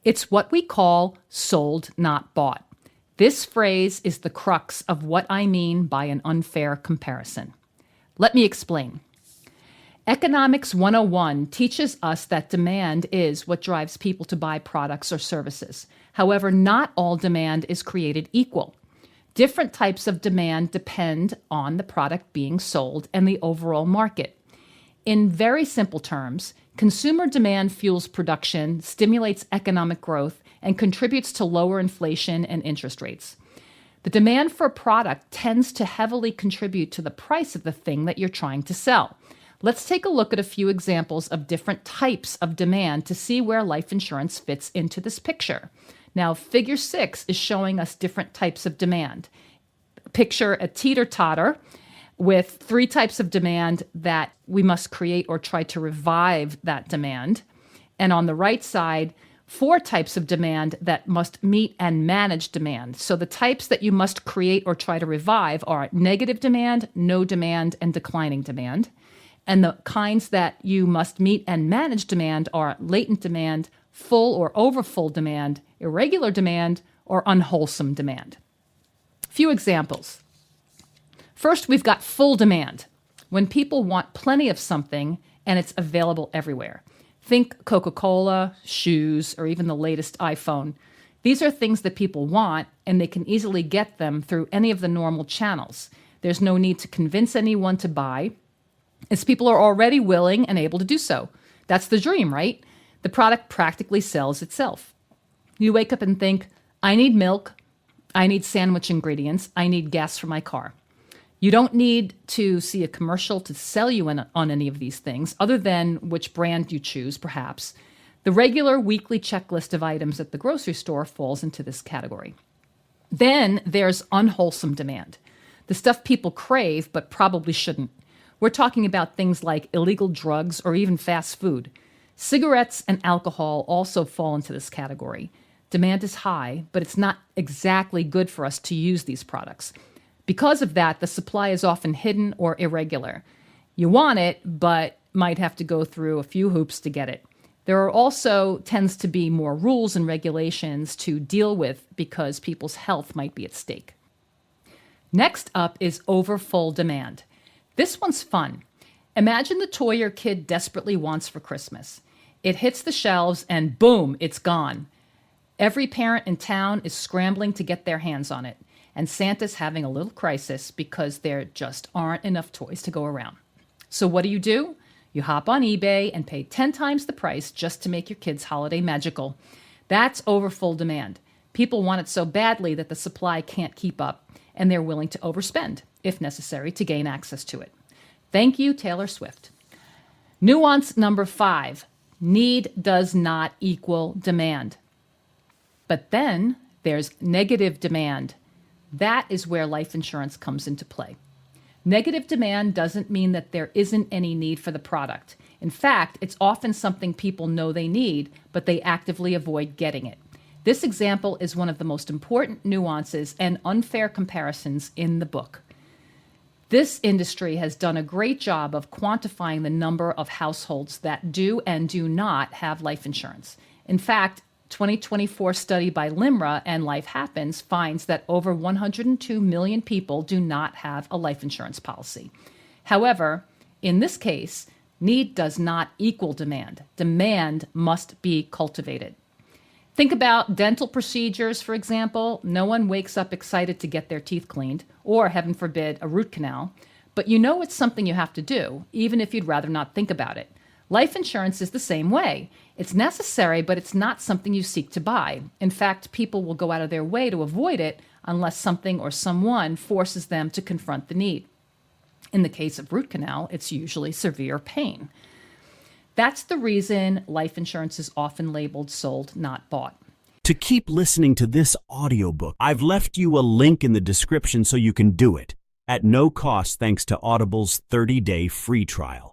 It's what we call sold, not bought. This phrase is the crux of what I mean by an unfair comparison. Let me explain. Economics 101 teaches us that demand is what drives people to buy products or services. However, not all demand is created equal. Different types of demand depend on the product being sold and the overall market. In very simple terms, consumer demand fuels production, stimulates economic growth, and contributes to lower inflation and interest rates. The demand for a product tends to heavily contribute to the price of the thing that you're trying to sell. Let's take a look at a few examples of different types of demand to see where life insurance fits into this picture. Now, figure 6 is showing us different types of demand. Picture a teeter-totter with 3 types of demand that we must create or try to revive that demand. And on the right side, 4 types of demand that must meet and manage demand. So the types that you must create or try to revive are negative demand, no demand, and declining demand. And the kinds that you must meet and manage demand are latent demand, full or overfull demand, irregular demand, or unwholesome demand. Few examples. First, we've got full demand, when people want plenty of something and it's available everywhere. Think Coca-Cola, shoes, or even the latest iPhone. These are things that people want, and they can easily get them through any of the normal channels. There's no need to convince anyone to buy, as people are already willing and able to do so. That's the dream, right? The product practically sells itself. You wake up and think, I need milk, I need sandwich ingredients, I need gas for my car. You don't need to see a commercial to sell you on any of these things, other than which brand you choose, perhaps. The regular weekly checklist of items at the grocery store falls into this category. Then there's unwholesome demand, the stuff people crave but probably shouldn't. We're talking about things like illegal drugs or even fast food. Cigarettes and alcohol also fall into this category. Demand is high, but it's not exactly good for us to use these products. Because of that, the supply is often hidden or irregular. You want it, but might have to go through a few hoops to get it. There are also tends to be more rules and regulations to deal with because people's health might be at stake. Next up is overfull demand. This one's fun. Imagine the toy your kid desperately wants for Christmas. It hits the shelves and boom, it's gone. Every parent in town is scrambling to get their hands on it, and Santa's having a little crisis because there just aren't enough toys to go around. So what do? You hop on eBay and pay 10 times the price just to make your kid's holiday magical. That's overfull demand. People want it so badly that the supply can't keep up, and they're willing to overspend, if necessary, to gain access to it. Thank you, Taylor Swift. Nuance number 5. Need does not equal demand. But then there's negative demand. That is where life insurance comes into play. Negative demand doesn't mean that there isn't any need for the product. In fact, it's often something people know they need, but they actively avoid getting it. This example is one of the most important nuances and unfair comparisons in the book. This industry has done a great job of quantifying the number of households that do and do not have life insurance. In fact, 2024 study by LIMRA and Life Happens finds that over 102 million people do not have a life insurance policy. However, in this case, need does not equal demand. Demand must be cultivated. Think about dental procedures, for example. No one wakes up excited to get their teeth cleaned, or, heaven forbid, a root canal. But you know it's something you have to do, even if you'd rather not think about it. Life insurance is the same way. It's necessary, but it's not something you seek to buy. In fact, people will go out of their way to avoid it unless something or someone forces them to confront the need. In the case of root canal, it's usually severe pain. That's the reason life insurance is often labeled sold, not bought. To keep listening to this audiobook, I've left you a link in the description so you can do it at no cost thanks to Audible's 30-day free trial.